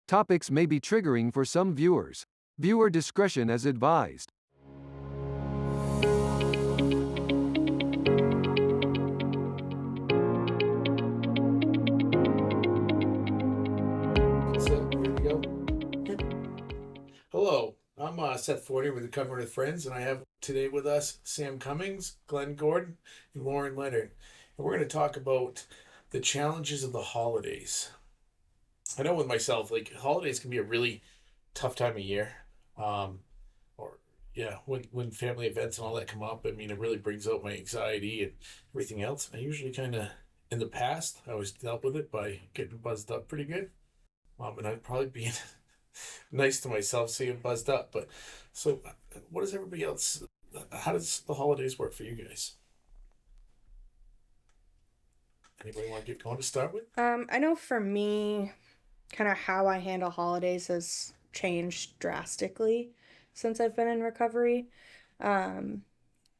Topics may be triggering for some viewers. Viewer discretion is advised. So, here we go. Hello, I'm Seth F with Recovering with Friends, and I have today with us Sam Cummings, Glenn Gordon, and Lauren Leonard. And we're going to talk about the challenges of the holidays. I know with myself, like, holidays can be a really tough time of year. Um, or, yeah, when family events and all that come up, I mean, it really brings out my anxiety and everything else. I usually kind of, in the past, I always dealt with it by getting buzzed up pretty good. And I'd probably be nice to myself seeing buzzed up. But so, what does everybody else? How does the holidays work for you guys? Anybody want to get going to start with? I know for me, kind of how I handle holidays has changed drastically since I've been in recovery. Um,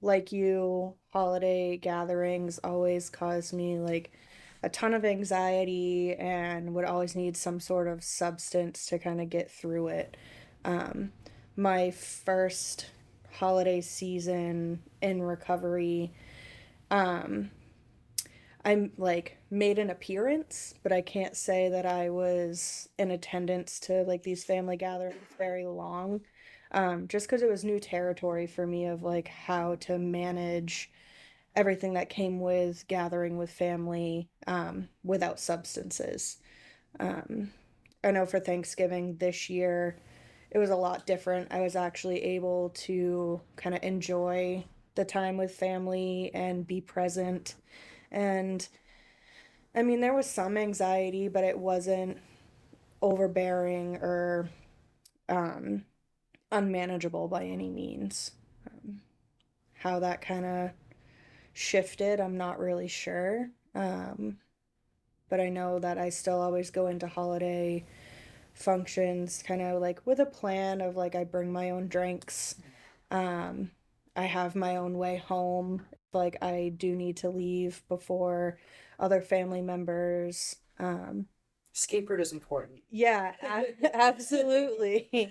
like you, holiday gatherings always cause me like a ton of anxiety and would always need some sort of substance to kind of get through it. Um, my first holiday season in recovery, um, I'm like made an appearance, but I can't say that I was in attendance to like these family gatherings very long. Just because it was new territory for me of like how to manage everything that came with gathering with family without substances. Um, I know for Thanksgiving this year, it was a lot different. I was actually able to kind of enjoy the time with family and be present. And I mean, there was some anxiety, but it wasn't overbearing or um, unmanageable by any means. Um, how that kind of shifted, I'm not really sure. But I know that I still always go into holiday functions kind of like with a plan of like I bring my own drinks. Um, I have my own way home. Like I do need to leave before other family members. Escape route is important. Yeah, absolutely.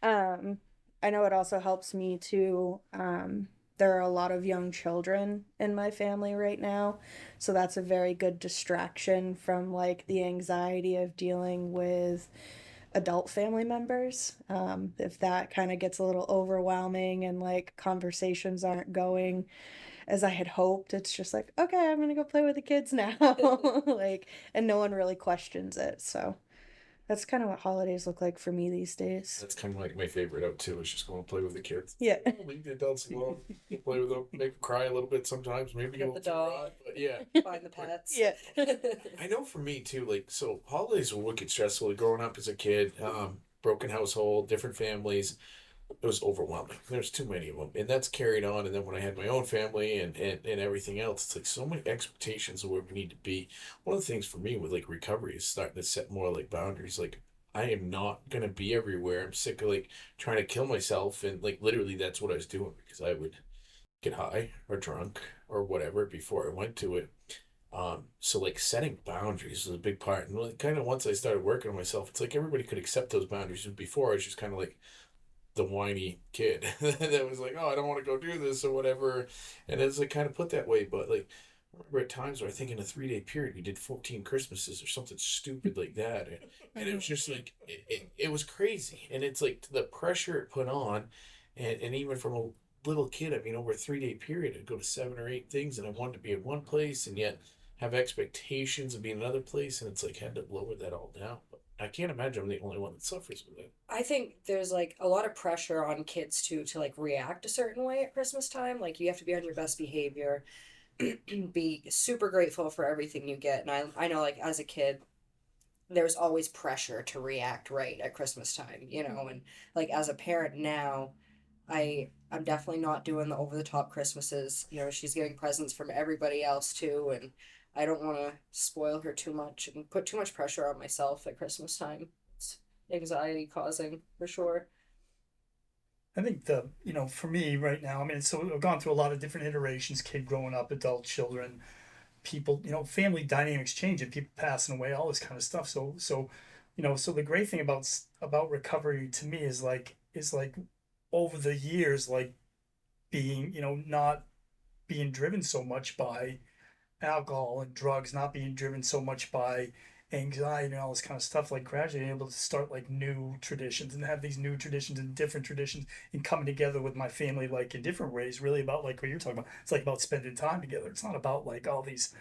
Um, I know it also helps me to, there are a lot of young children in my family right now, so that's a very good distraction from like the anxiety of dealing with adult family members. If that kind of gets a little overwhelming and like conversations aren't going as I had hoped, it's just like, okay, I'm gonna go play with the kids now. Like, and no one really questions it. So that's kind of what holidays look like for me these days. That's kind of like my favorite out too. Is just going to play with the kids. Yeah. Leave the adults alone. Play with them. Make them cry a little bit sometimes. Maybe Get a the little dog. cry, but yeah. Find the pets. Yeah. I know for me too. Like so, holidays were wicked stressful. Like, growing up as a kid, broken household, different families. It was overwhelming. There's too many of them, and that's carried on. And then when I had my own family and everything else, it's like so many expectations of where we need to be. One of the things for me with like recovery is starting to set more like boundaries. Like, I am not gonna be everywhere. I'm sick of like trying to kill myself, and like literally that's what I was doing because I would get high or drunk or whatever before I went to it. So like setting boundaries was a big part, and like, kind of once I started working on myself, it's like everybody could accept those boundaries. Before I was just kind of like the whiny kid that was like, oh, I don't want to go do this or whatever. And it's like kind of put that way. But like, I remember at times where I think in a 3 day period, we did 14 Christmases or something stupid like that. And it was just like, it was crazy. And it's like the pressure it put on. And even from a little kid, I mean, over a 3 day period, I'd go to 7 or 8 things and I wanted to be in one place and yet have expectations of being another place. And it's like, had to lower that all down. But I can't imagine I'm the only one that suffers with it. I think there's like a lot of pressure on kids too to like react a certain way at Christmas time. Like you have to be on your best behavior, be super grateful for everything you get. And I know like as a kid, there's always pressure to react right at Christmas time, you know, and like as a parent now, I'm definitely not doing the over the top Christmases. You know, she's getting presents from everybody else too, and I don't want to spoil her too much and put too much pressure on myself at Christmas time. It's anxiety causing for sure. I think for me right now, I mean, so I've gone through a lot of different iterations, kid growing up, adult children, people, family dynamics changing, people passing away, all this kind of stuff. So, So the great thing about recovery to me is like over the years, like being, not being driven so much by alcohol and drugs, not being driven so much by anxiety and all this kind of stuff, like gradually able to start like new traditions and have these new traditions and different traditions and coming together with my family like in different ways, really about like what you're talking about. It's like about spending time together. It's not about like all these,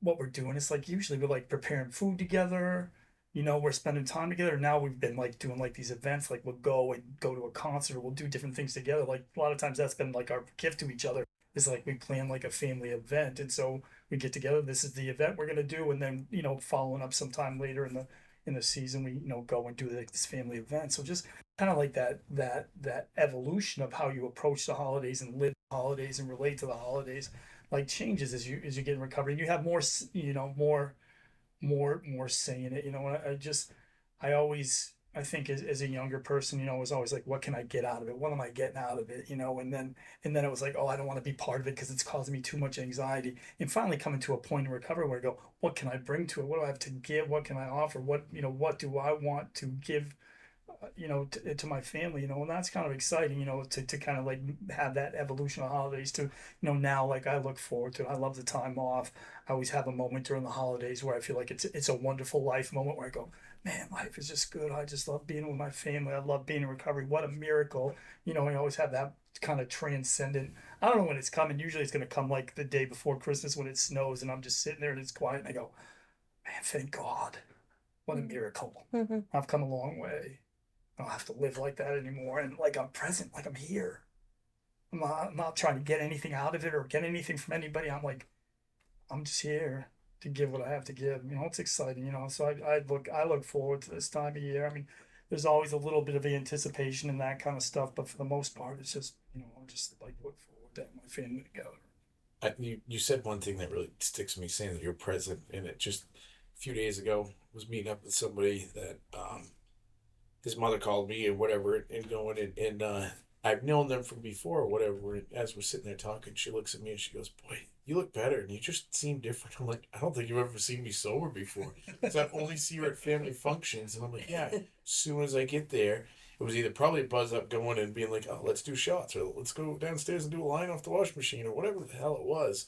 what we're doing. It's like usually we're like preparing food together. We're spending time together. Now we've been like doing like these events, like we'll go to a concert, or we'll do different things together. Like a lot of times that's been like our gift to each other. Is like we plan like a family event, and so we get together. This is the event we're gonna do, and then following up sometime later in the season, we go and do like this family event. So just kind of like that evolution of how you approach the holidays and live the holidays and relate to the holidays like changes as you get in recovery. You have more more say in it. And I always I think as a younger person, was always like, what can I get out of it? What am I getting out of it? And then it was like, oh, I don't want to be part of it because it's causing me too much anxiety. And finally coming to a point in recovery where I go, what can I bring to it? What do I have to give? What can I offer? What do I want to give to my family, and that's kind of exciting, to kind of like have that evolution of holidays to, now like I look forward to it. I love the time off. I always have a moment during the holidays where I feel like it's a wonderful life moment where I go, man, life is just good. I just love being with my family. I love being in recovery. What a miracle. I always have that kind of transcendent. I don't know when it's coming. Usually it's going to come like the day before Christmas when it snows and I'm just sitting there and it's quiet and I go, man, thank God. What a miracle. Mm-hmm. I've come a long way. I don't have to live like that anymore. And like I'm present, like I'm here. I'm not trying to get anything out of it or get anything from anybody. I'm just here to give what I have to give. It's exciting, So I look forward to this time of year. I mean, there's always a little bit of anticipation and that kind of stuff, but for the most part, it's just, I just like look forward to having my family together. You said one thing that really sticks with me, saying that you're present, and it just a few days ago was meeting up with somebody that his mother called me and whatever, and going and I've known them from before or whatever. And as we're sitting there talking, she looks at me and she goes, "Boy, you look better, and you just seem different." I'm like, "I don't think you've ever seen me sober before." So I only see her at family functions, and I'm like, "Yeah." As soon as I get there, it was either probably buzz up going and being like, "Oh, let's do shots," or "Let's go downstairs and do a line off the wash machine," or whatever the hell it was.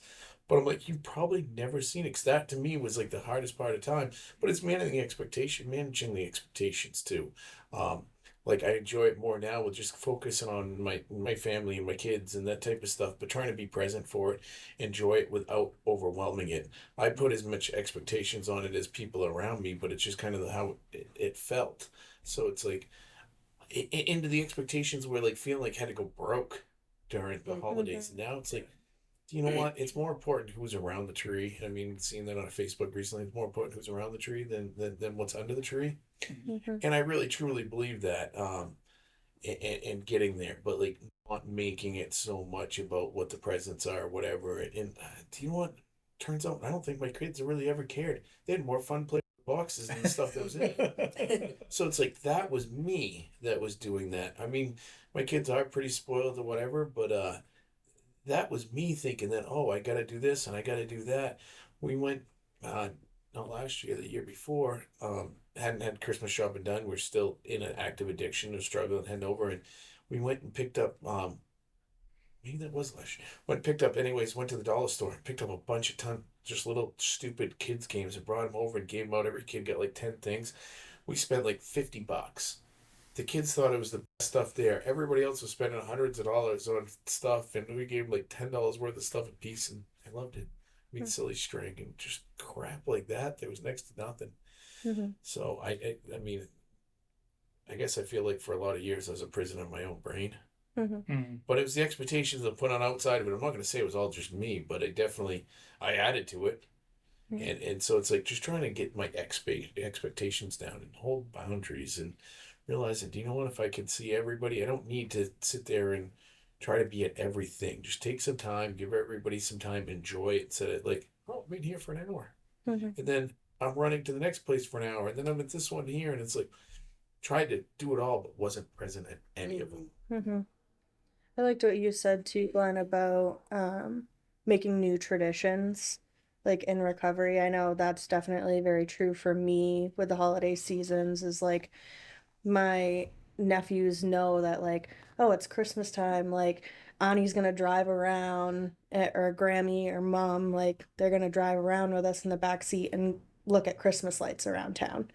But I'm like, you've probably never seen it. 'Cause that to me was like the hardest part of time. But it's managing the expectations too. Um, like I enjoy it more now with just focusing on my family and my kids and that type of stuff, but trying to be present for it, enjoy it without overwhelming it. I put as much expectations on it as people around me, but it's just kind of how it felt. So it's like into the expectations where like feeling like I had to go broke during the holidays. And now it's like, you know what? It's more important who's around the tree. I mean, seeing that on Facebook recently, it's more important who's around the tree than what's under the tree. Mm-hmm. And I really truly believe that, and getting there, but like not making it so much about what the presents are, or whatever. And do you know what? Turns out I don't think my kids really ever cared. They had more fun playing with boxes and the stuff that was in it. So it's like that was me that was doing that. I mean, my kids are pretty spoiled or whatever, but that was me thinking that, oh, I got to do this and I got to do that. We went, not last year, the year before, hadn't had Christmas shopping done. We're still in an active addiction or struggling to hand over. And we went and picked up, maybe that was last year. Went to the dollar store and picked up a bunch of just little stupid kids' games and brought them over and gave them out. Every kid got like 10 things. We spent like $50. The kids thought it was the best stuff there. Everybody else was spending hundreds of dollars on stuff, and we gave them like $10 worth of stuff a piece, and I loved it. I mean, silly string and just crap like that. There was next to nothing. Mm-hmm. So I mean, I guess I feel like for a lot of years I was a prisoner of my own brain. Mm-hmm. But it was the expectations that put on outside of it. I'm not going to say it was all just me, but I added to it. Mm-hmm. And so it's like just trying to get my expectations down and hold boundaries and realizing, do you know what? If I can see everybody, I don't need to sit there and try to be at everything. Just take some time, give everybody some time, enjoy it. Instead of like, oh, I'm in here for an hour. Mm-hmm. And then I'm running to the next place for an hour. And then I'm at this one here. And it's like, tried to do it all, but wasn't present at any of them. Mm-hmm. I liked what you said too, Glenn, about making new traditions. like in recovery. I know that's definitely very true for me with the holiday seasons, is like my nephews know that like, oh, it's Christmas time, like Annie's gonna drive around, or Grammy or mom, like they're gonna drive around with us in the back seat and look at Christmas lights around town.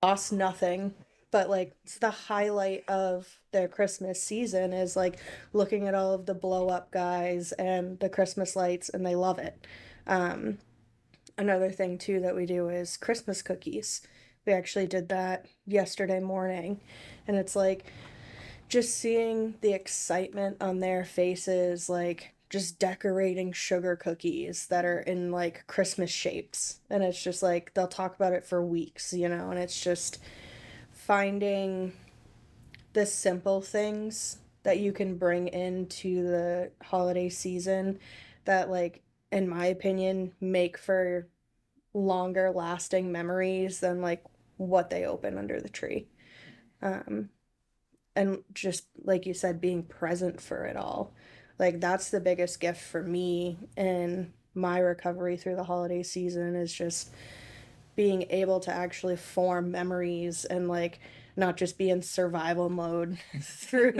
Costs nothing, but like it's the highlight of their Christmas season, is like looking at all of the blow up guys and the Christmas lights, and they love it. Um, Another thing too that we do is Christmas cookies. We actually did that yesterday morning, and it's like just seeing the excitement on their faces, like just decorating sugar cookies that are in like Christmas shapes. And it's just like they'll talk about it for weeks, and it's just finding the simple things that you can bring into the holiday season that, like, in my opinion, make for longer lasting memories than like what they open under the tree. Um, and just like you said, being present for it all. Like that's the biggest gift for me in my recovery through the holiday season, is just being able to actually form memories and like not just be in survival mode through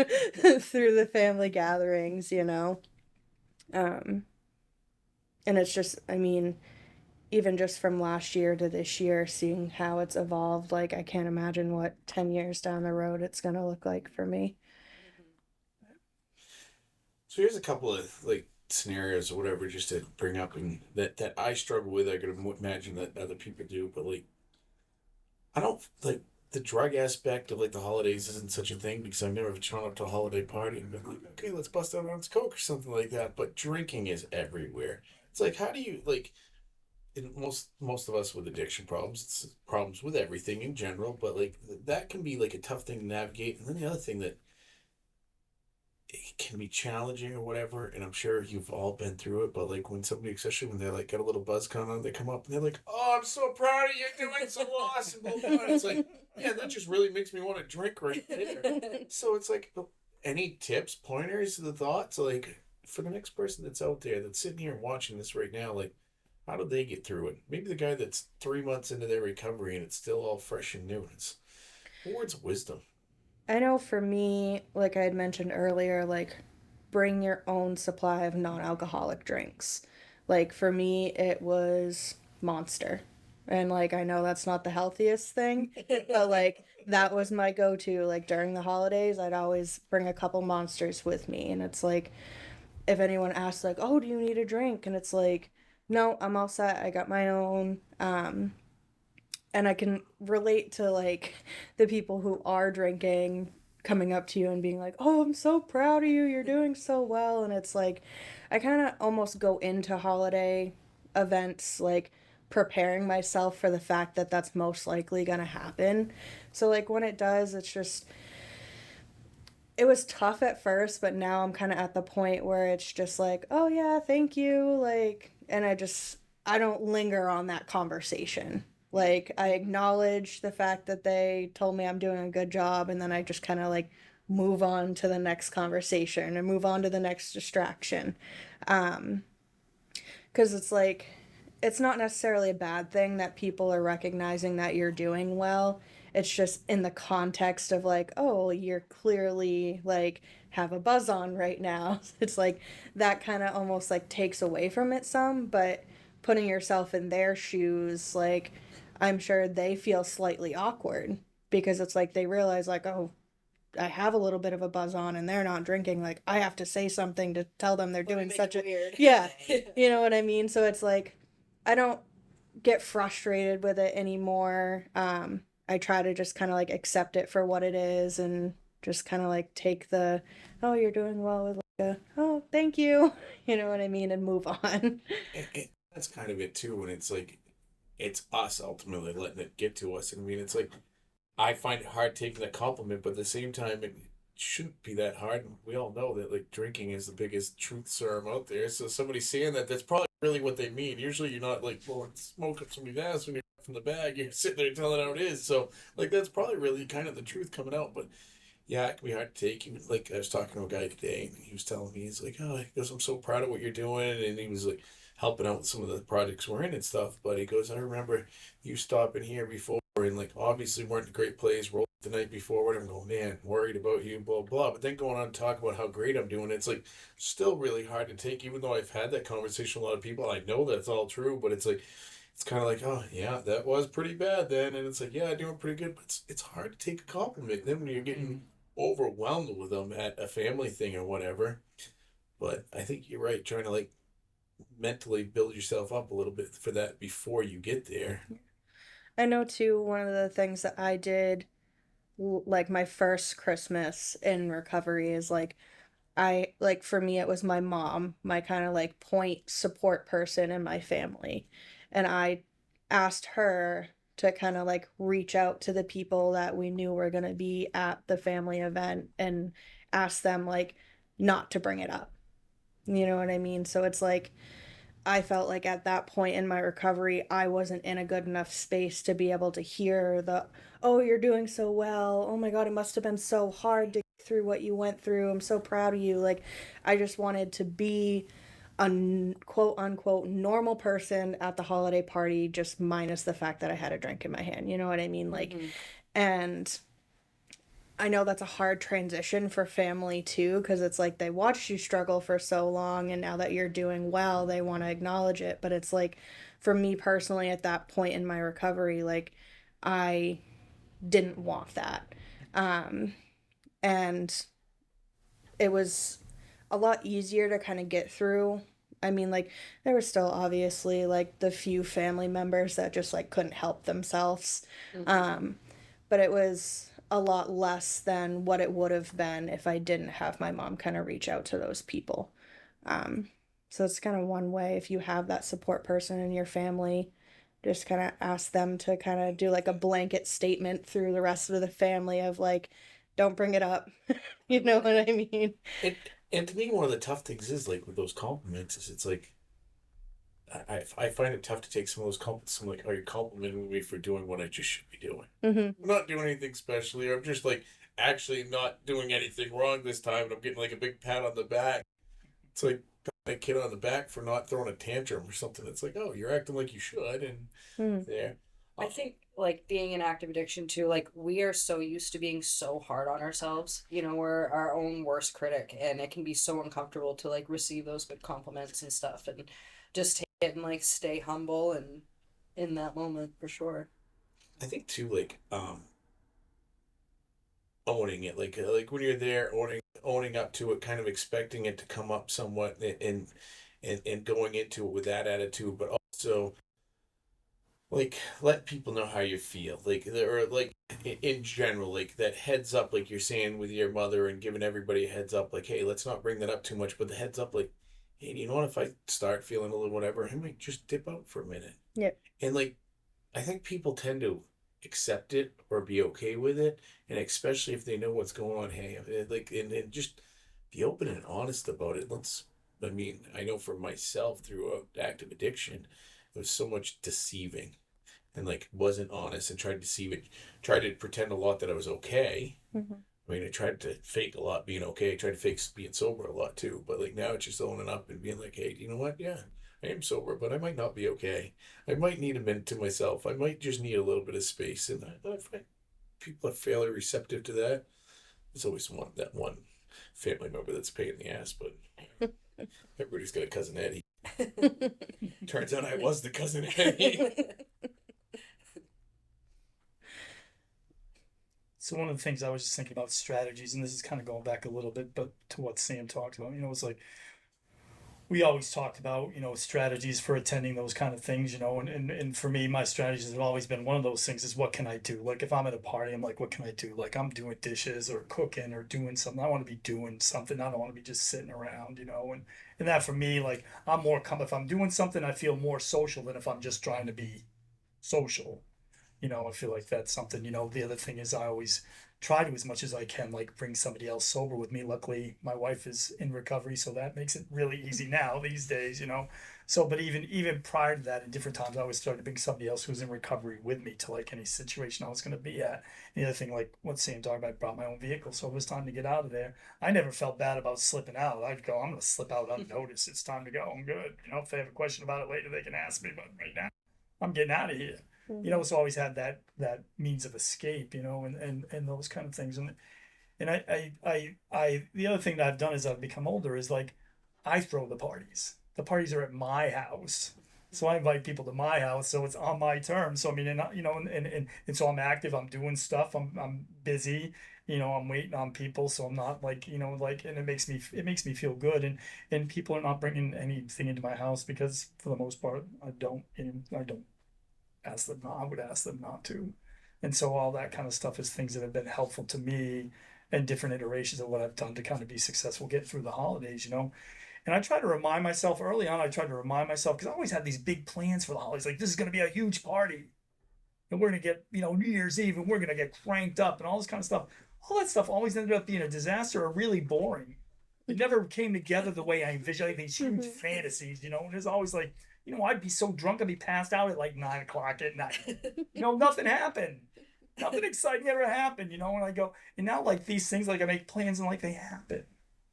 through the family gatherings. Um and it's just, I mean, even just from last year to this year, seeing how it's evolved, like I can't imagine what 10 years down the road it's going to look like for me. So here's a couple of like scenarios or whatever, just to bring up, and that I struggle with. I could imagine that other people do, but like I don't like the drug aspect of like the holidays isn't such a thing because I've never shown up to a holiday party and been like, okay, let's bust out on coke or something like that. But drinking is everywhere. It's like, how do you like? In most of us with addiction problems, it's problems with everything in general, but like that can be like a tough thing to navigate. And then the other thing that it can be challenging or whatever, and I'm sure you've all been through it, but like when somebody, especially when they're like got a little buzz coming on, they come up and they're like, oh, I'm so proud of you, doing so awesome, blah, blah, blah. It's like, yeah, that just really makes me want to drink right there. So it's like, any tips, pointers, the thoughts, like for the next person that's out there that's sitting here watching this right now, like how do they get through it? Maybe the guy that's 3 months into their recovery and it's still all fresh and new. It's words of wisdom. I know for me, like I had mentioned earlier, like bring your own supply of non-alcoholic drinks. Like for me, it was Monster. And like I know that's not the healthiest thing, but like that was my go-to. Like during the holidays, I'd always bring a couple Monsters with me, and it's like if anyone asks like, "Oh, do you need a drink?" and it's like, "No, I'm all set. I got my own." And I can relate to like the people who are drinking coming up to you and being like, "Oh, I'm so proud of you. You're doing so well." And it's like I kind of almost go into holiday events like preparing myself for the fact that that's most likely going to happen. So like when it does, it's just it was tough at first, but now I'm kind of at the point where it's just like, "Oh yeah, thank you." Like, and I don't linger on that conversation. Like I acknowledge the fact that they told me I'm doing a good job, and then I just kind of like move on to the next conversation and move on to the next distraction. Um, because it's like it's not necessarily a bad thing that people are recognizing that you're doing well. It's just in the context of like, oh, you're clearly like have a buzz on right now. It's like that kind of almost like takes away from it some, but putting yourself in their shoes, like I'm sure they feel slightly awkward because it's like they realize like, oh, I have a little bit of a buzz on and they're not drinking. Like I have to say something to tell them they're doing such a weird. yeah, you know what I mean? So it's like I don't get frustrated with it anymore. I try to just kind of like accept it for what it is and just kind of like take the, oh, you're doing well with like a, oh, thank you. You know what I mean? And move on. And that's kind of it too. When it's like, it's us ultimately letting it get to us. And I mean, it's like, I find it hard taking that compliment, but at the same time, it shouldn't be that hard. We all know that like drinking is the biggest truth serum out there. So somebody saying that, that's probably really what they mean. Usually, you're not like blowing smoke up somebody's ass when you're from the bag. You're sitting there telling how it is. So like that's probably really kind of the truth coming out. But yeah, it can be hard to take. Even like I was talking to a guy today, and he was telling me he's like, "Oh, he goes, I'm so proud of what you're doing," and he was like, helping out with some of the projects we're in and stuff. But he goes, I remember you stopping here before, and like obviously weren't in a great place. Rolled the night before, and I'm going, man, worried about you, blah blah. But then going on to talk about how great I'm doing, it's like still really hard to take, even though I've had that conversation with a lot of people. I know that's all true, but it's like it's kind of like, oh yeah, that was pretty bad then, and it's like, yeah, doing pretty good, but it's hard to take a compliment. Then when you're getting overwhelmed with them at a family thing or whatever. But I think you're right, trying to like mentally build yourself up a little bit for that before you get there. I know too, one of the things that I did, like my first Christmas in recovery, is like, for me, it was my mom, my kind of like point support person in my family. And I asked her to kind of like reach out to the people that we knew were going to be at the family event and ask them like not to bring it up. You know what I mean? So it's like, I felt like at that point in my recovery, I wasn't in a good enough space to be able to hear the, oh, you're doing so well. Oh my God, it must have been so hard to get through what you went through. I'm so proud of you. Like, I just wanted to be a quote unquote normal person at the holiday party, just minus the fact that I had a drink in my hand. You know what I mean? Like, and I know that's a hard transition for family too, because it's like they watched you struggle for so long, and now that you're doing well, they want to acknowledge it. But it's like, for me personally, at that point in my recovery, like, I didn't want that. And it was a lot easier to kind of get through. I mean, like, there were still obviously like the few family members that just like couldn't help themselves. But it was a lot less than what it would have been if I didn't have my mom kind of reach out to those people. So it's kind of one way, if you have that support person in your family, just kind of ask them to kind of do like a blanket statement through the rest of the family of like, don't bring it up. You know what I mean? And to me, one of the tough things is like with those compliments is it's like I find it tough to take some of those compliments. I'm like, are you complimenting me for doing what I just should be doing? I'm not doing anything specially. I'm just like actually not doing anything wrong this time, and I'm getting like a big pat on the back. It's like patting a kid on the back for not throwing a tantrum or something. It's like, oh, you're acting like you should, and there. I think like being an active addiction too, like we are so used to being so hard on ourselves. You know, we're our own worst critic, and it can be so uncomfortable to like receive those good compliments and stuff, and just take it and like stay humble and in that moment for sure. I think too, like owning it, like when you're there, owning up to it, kind of expecting it to come up somewhat, and going into it with that attitude, but also like let people know how you feel, like or like in general, like that heads up, like you're saying with your mother, and giving everybody a heads up, like, hey, let's not bring that up too much, but the heads up, like, hey, you know what, if I start feeling a little whatever, I might just dip out for a minute. Yep. And like I think people tend to accept it or be okay with it, and especially if they know what's going on. Hey, like, and just be open and honest about it. I mean, I know for myself through active addiction, it was so much deceiving, and like wasn't honest and tried to deceive it, tried to pretend a lot that I was okay. I mean, I tried to fake a lot being okay. I tried to fake being sober a lot too. But like now it's just owning up and being like, hey, you know what? Yeah, I am sober, but I might not be okay. I might need a minute to myself. I might just need a little bit of space. And I find people are fairly receptive to that. There's always that one family member that's a pain in the ass, but everybody's got a cousin Eddie. Turns out I was the cousin Eddie. So one of the things I was just thinking about strategies, and this is kind of going back a little bit, but to what Sam talked about, it's like we always talked about, strategies for attending those kind of things, and for me, my strategies have always been one of those things is what can I do? Like if I'm at a party, I'm like, what can I do? Like I'm doing dishes or cooking or doing something. I want to be doing something. I don't want to be just sitting around, and that for me, like I'm more if I'm doing something, I feel more social than if I'm just trying to be social. I feel like that's something, the other thing is I always try to, as much as I can, like bring somebody else sober with me. Luckily, my wife is in recovery, so that makes it really easy now these days, So, but even prior to that, at different times, I always started to bring somebody else who's in recovery with me to like any situation I was going to be at. And the other thing, like what Sam talked about, I brought my own vehicle, so it was time to get out of there. I never felt bad about slipping out. I'd go, I'm going to slip out unnoticed. It's time to go. I'm good. You know, if they have a question about it later, they can ask me. But right now, I'm getting out of here. You know, so I always had that means of escape. You know, and those kind of things. And I the other thing that I've done as I've become older is like I throw the parties. The parties are at my house. So I invite people to my house, so it's on my terms. So I mean, and you know, and so I'm active. I'm doing stuff. I'm busy. You know, I'm waiting on people, so I'm not like you know like, and it makes me feel good. And people are not bringing anything into my house because for the most part, I don't ask them not. I would ask them not to. And so all that kind of stuff is things that have been helpful to me and different iterations of what I've done to kind of be successful, get through the holidays, you know. And I try to remind myself early on, because I always had these big plans for the holidays. Like, this is going to be a huge party. And we're going to get, you know, New Year's Eve and we're going to get cranked up and all this kind of stuff. All that stuff always ended up being a disaster or really boring. It never came together the way I envisioned, like these huge fantasies, you know. And it's always like, you know, I'd be so drunk, I'd be passed out at like 9 o'clock at night. You know, nothing happened. Nothing exciting ever happened, you know. And I go, and now like these things, like I make plans and like they happen.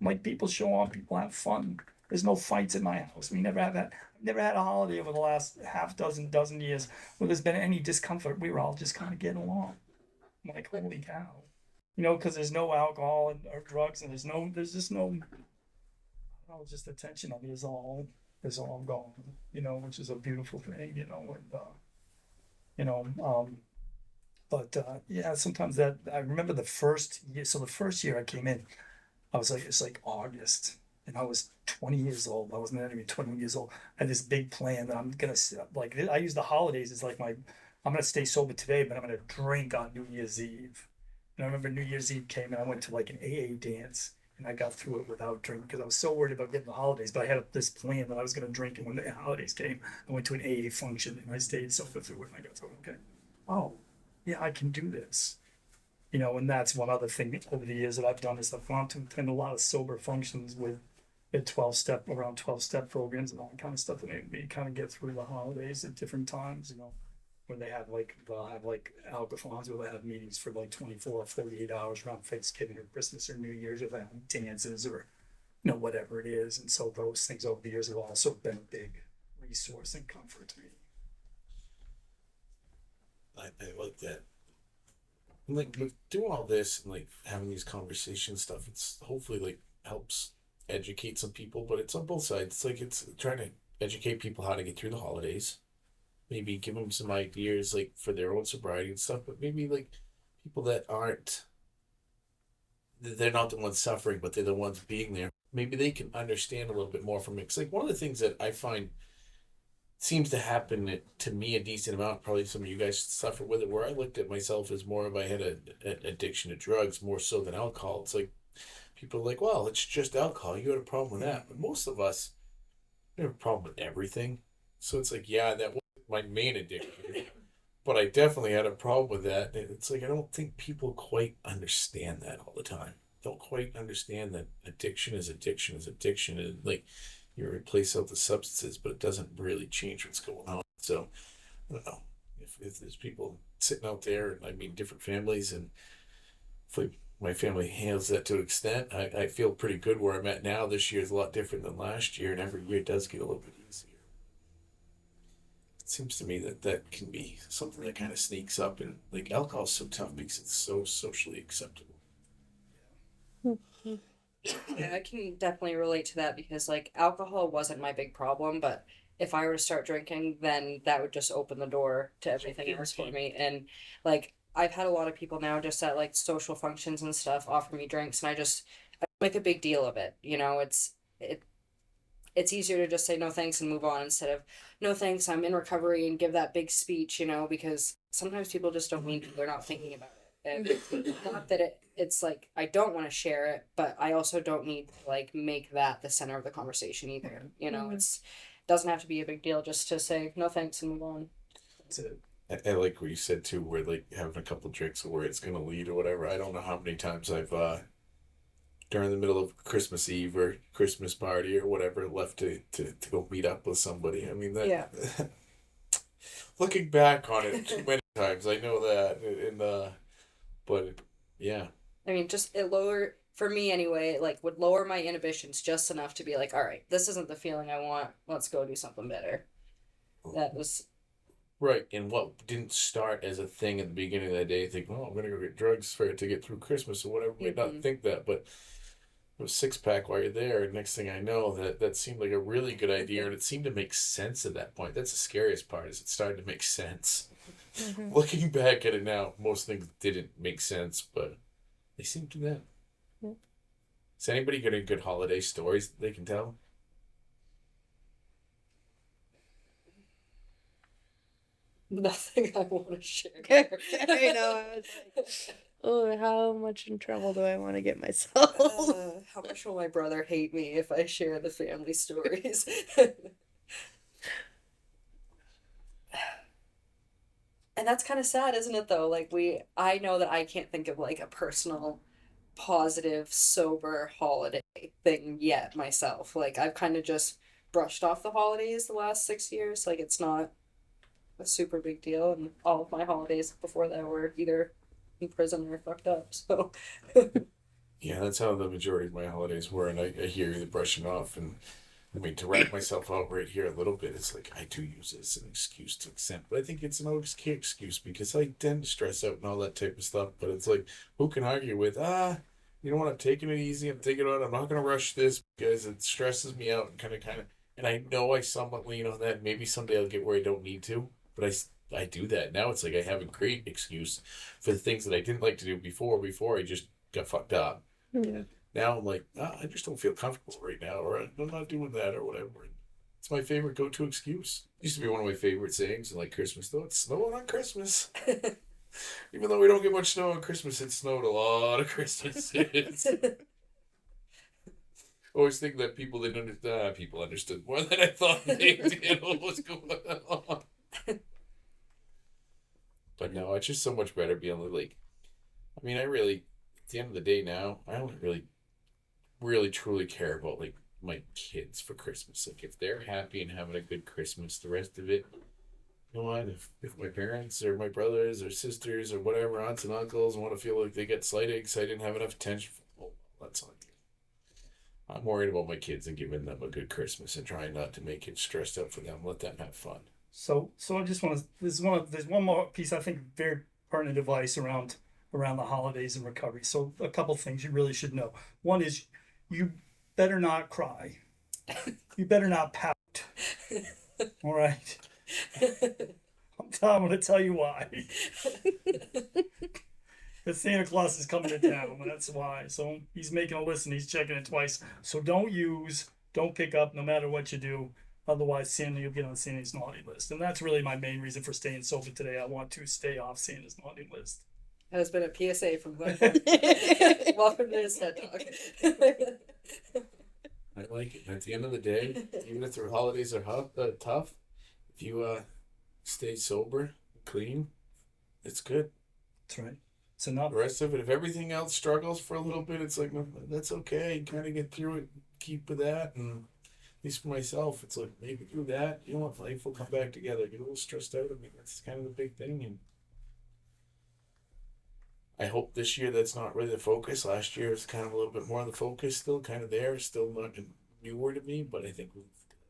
Like people show up, people have fun. There's no fights in my house. We never have that. Never had a holiday over the last dozen years where there's been any discomfort. We were all just kind of getting along. I'm like, holy cow. You know, because there's no alcohol or drugs, and there's just no, just the tension of it is all gone, you know, which is a beautiful thing, you know, and, you know, yeah, sometimes that, I remember the first year, so the first year I came in, I was like, it's like August, and I was 20 years old. I wasn't even 20 years old. I had this big plan that I'm gonna, like, I use the holidays as like I'm gonna stay sober today, but I'm gonna drink on New Year's Eve. And I remember New Year's Eve came and I went to like an AA dance and I got through it without drinking because I was so worried about getting the holidays. But I had this plan that I was going to drink, and when the holidays came, I went to an AA function and I stayed sober through it. And I got through, okay, oh, yeah, I can do this. You know, and that's one other thing over the years that I've done is I've gone to attend a lot of sober functions with around 12-step programs and all that kind of stuff that made me kind of get through the holidays at different times, you know. Where they'll have like alcoholics where they have meetings for like 24 or 48 hours around Thanksgiving or Christmas or New Year's, or they have dances or, you know, whatever it is. And so those things over the years have also been a big resource and comfort to me. I like that. And like doing all this and like having these conversations stuff, it's hopefully like helps educate some people, but it's on both sides. It's like it's trying to educate people how to get through the holidays. Maybe give them some ideas like for their own sobriety and stuff, but maybe like people that they're not the ones suffering, but they're the ones being there. Maybe they can understand a little bit more from it. Because like one of the things that I find seems to happen to me a decent amount, probably some of you guys suffer with it, where I looked at myself as more of I had an addiction to drugs more so than alcohol. It's like people are like, well, it's just alcohol. You had a problem with that. But most of us have a problem with everything. So it's like, yeah, that was my main addiction. But I definitely had a problem with that. It's like I don't think people quite understand that all the time. Don't quite understand that addiction is addiction is addiction. And like you replace out the substances, but it doesn't really change what's going on. So I don't know if there's people sitting out there, and I mean different families, and if my family handles that to an extent, I feel pretty good where I'm at now. This year is a lot different than last year, and every year it does get a little bit easier. Seems to me that can be something that kind of sneaks up, and like alcohol is so tough because it's so socially acceptable. Yeah, I can definitely relate to that because like alcohol wasn't my big problem, but if I were to start drinking, then that would just open the door to everything else for me. And like I've had a lot of people now just at like social functions and stuff offer me drinks, and I make a big deal of it. You know, it's easier to just say no thanks and move on instead of no thanks, I'm in recovery, and give that big speech, you know, because sometimes people just don't mean to, they're not thinking about it. And not that it's like I don't want to share it, but I also don't need to like make that the center of the conversation either. You know, it's doesn't have to be a big deal just to say no thanks and move on. That's it. I like what you said too, where like having a couple drinks or where it's gonna lead or whatever. I don't know how many times I've during the middle of Christmas Eve or Christmas party or whatever, left to go meet up with somebody. I mean, that. Yeah. Looking back on it too many times, I know that, but yeah. I mean, just it lower for me anyway. Like would lower my inhibitions just enough to be like, all right, this isn't the feeling I want. Let's go do something better. That was Right, and what didn't start as a thing at the beginning of that day, think, oh, I'm gonna go get drugs to get through Christmas or whatever. Might not think that, but it was 6-pack while you're there. And next thing I know, that seemed like a really good idea, and it seemed to make sense at that point. That's the scariest part, is it started to make sense. Mm-hmm. Looking back at it now, most things didn't make sense, but they seem to then. Yeah. Is anybody got any good holiday stories that they can tell? nothing I want to share. I know. I was like, oh, how much in trouble do I want to get myself? How much will my brother hate me if I share the family stories? And that's kind of sad, isn't it, though? Like, I know that I can't think of, like, a personal, positive, sober holiday thing yet myself. Like, I've kind of just brushed off the holidays the last 6 years. Like, it's not a super big deal. And all of my holidays before that were either in prison or fucked up. So, Yeah, that's how the majority of my holidays were, and I hear you the brushing off, and I mean, to wrap myself out right here a little bit, it's like I do use it as an excuse to extent, but I think it's an okay excuse because I tend to stress out and all that type of stuff. But it's like, who can argue with, you know what, I'm taking it easy, I'm taking it on, I'm not going to rush this because it stresses me out and kind of, and I know I somewhat lean on that. Maybe someday I'll get where I don't need to, but I do that. Now it's like I have a great excuse for the things that I didn't like to do before I just got fucked up. Yeah. Now I'm like, I just don't feel comfortable right now, or I'm not doing that, or whatever. It's my favorite go-to excuse. It used to be one of my favorite sayings, like Christmas, though. It's snowing on Christmas. Even though we don't get much snow on Christmas, it snowed a lot of Christmases. Always think that people didn't understand. People understood more than I thought they did what was going on. But no, it's just so much better being like, I mean, I really, at the end of the day now, I don't really truly care about like my kids for Christmas. Like if they're happy and having a good Christmas, the rest of it, you know what? If my parents or my brothers or sisters or whatever, aunts and uncles want to feel like they get slighted because I didn't have enough attention, well, that's on you. I'm worried about my kids and giving them a good Christmas and trying not to make it stressed out for them. Let them have fun. So I just want to. There's one more piece I think very pertinent advice around the holidays and recovery. So a couple things you really should know. One is you better not cry. You better not pout. All right. I'm going to tell you why. Because Santa Claus is coming to town. That's why. So he's making a list and he's checking it twice. So don't pick up no matter what you do. Otherwise, you'll get on Santa's naughty list. And that's really my main reason for staying sober today. I want to stay off Santa's naughty list. That has been a PSA from Glenn. Welcome to his TED Talk. I like it. At the end of the day, even if the holidays are tough, if you stay sober, clean, it's good. That's right. It's enough. The rest of it, if everything else struggles for a little bit, it's like, no, that's okay. Kind of get through it, keep with that. And at least for myself, it's like, maybe do that. You know what? Life will come back together. Get a little stressed out. I mean, that's kind of the big thing. And I hope this year that's not really the focus. Last year was kind of a little bit more of the focus, still kind of there, still not newer to me. But I think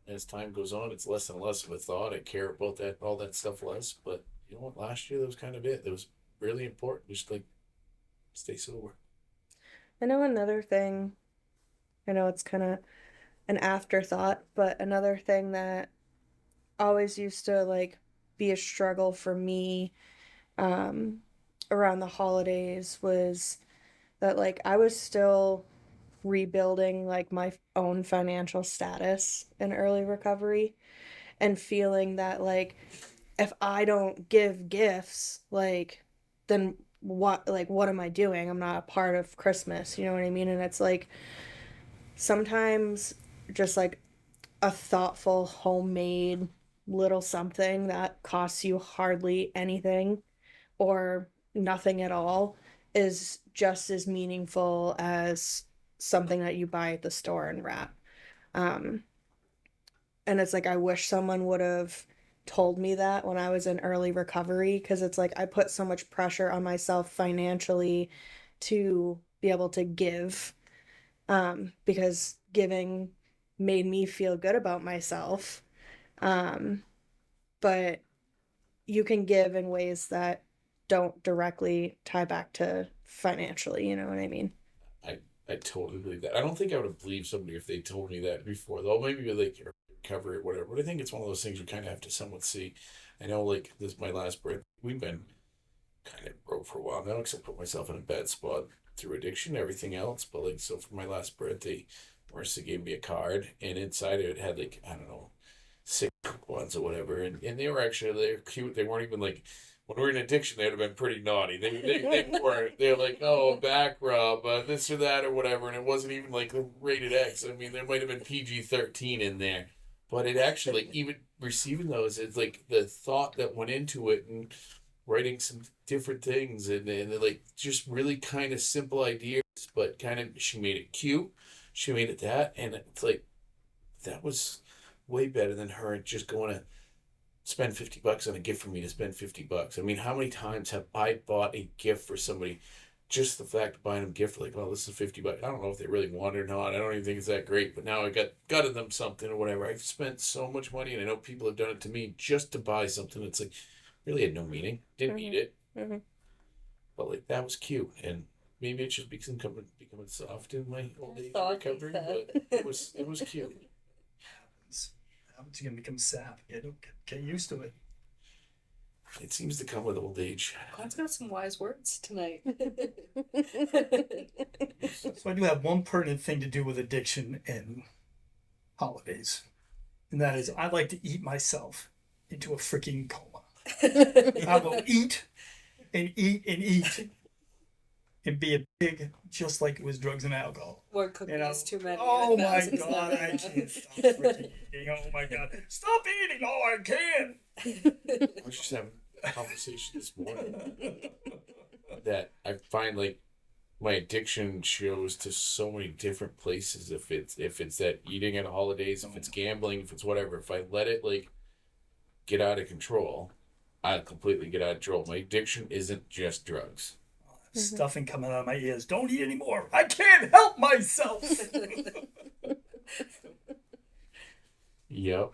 as time goes on, it's less and less of a thought. I care about all that stuff less. But you know what? Last year, that was kind of it. That was really important. Just like stay sober. I know another thing, I know it's kind of an afterthought, but another thing that always used to like be a struggle for me around the holidays was that like I was still rebuilding like my own financial status in early recovery and feeling that like if I don't give gifts, like then what am I doing? I'm not a part of Christmas, you know what I mean? And it's like sometimes just like a thoughtful homemade little something that costs you hardly anything or nothing at all is just as meaningful as something that you buy at the store and wrap. And it's like, I wish someone would have told me that when I was in early recovery, because it's like I put so much pressure on myself financially to be able to give, because giving made me feel good about myself. But you can give in ways that don't directly tie back to financially, you know what I mean? I totally believe that. I don't think I would have believed somebody if they told me that before, though. Maybe like recovery or whatever. But I think it's one of those things you kind of have to somewhat see. I know, like, this is my last birthday. We've been kind of broke for a while now, except put myself in a bad spot through addiction, everything else. But like, so for my last birthday, Marissa gave me a card, and inside it had like, I don't know, 6 coupons or whatever, and they were cute. They weren't even like, when we were in addiction, they would have been pretty naughty. They weren't. They're like, oh, back rub, this or that or whatever, and it wasn't even like rated X. I mean, there might have been PG-13 in there, but it actually, like, even receiving those, it's like the thought that went into it, and writing some different things, and like just really kind of simple ideas, but kind of, she made it cute. She made it that, and it's like, that was way better than her just going to spend $50 on a gift for me to spend $50. I mean, how many times have I bought a gift for somebody? Just the fact of buying them a gift, like, oh, this is $50. I don't know if they really want it or not. I don't even think it's that great, but now I got them something or whatever. I've spent so much money, and I know people have done it to me just to buy something. It's like, really had no meaning. Didn't need it, but like, that was cute, and maybe it's just becoming soft in my old age recovery, but it was cute. Happens. You're gonna become sap. Get used to it. It seems to come with old age. God's got some wise words tonight. So I do have one pertinent thing to do with addiction and holidays, and that is I like to eat myself into a freaking coma. I will eat and eat and eat and be a pig just like it was drugs and alcohol. More cookies, too many. Oh my God, I can't stop freaking eating. Oh my God. Stop eating! Oh, I can't! I was just having a conversation this morning that I find, like, my addiction shows to so many different places. If it's that eating at holidays, if it's gambling, if it's whatever, if I let it like get out of control, I completely get out of control. My addiction isn't just drugs. Stuffing coming out of my ears. Don't eat anymore. I can't help myself. Yep.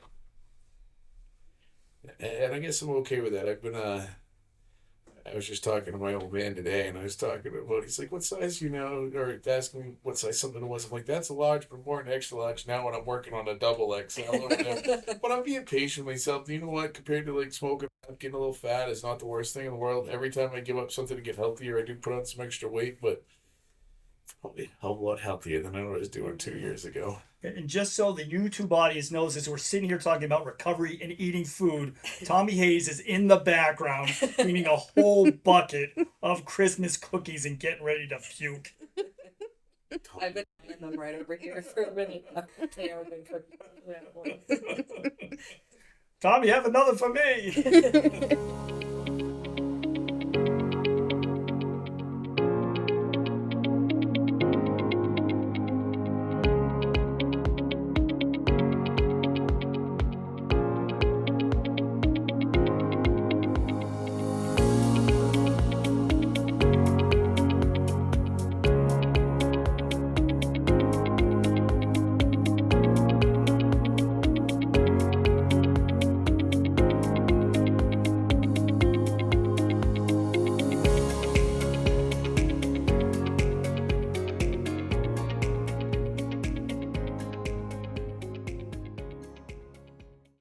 And I guess I'm okay with that. I've been I was just talking to my old man today, and I was talking about, he's like, what size, or asking me what size something was. I'm like, that's a large, but more an extra large now when I'm working on a double XL. But I'm being patient with myself. You know what? Compared to like smoking, getting a little fat is not the worst thing in the world. Every time I give up something to get healthier, I do put on some extra weight, but it's probably a hell of a lot healthier than I was doing 2 years ago. And just so the YouTube audience knows, as we're sitting here talking about recovery and eating food, Tommy Hayes is in the background eating a whole bucket of Christmas cookies and getting ready to puke. I've been eating them right over here for a minute. They are been cooked. Tommy, have another for me.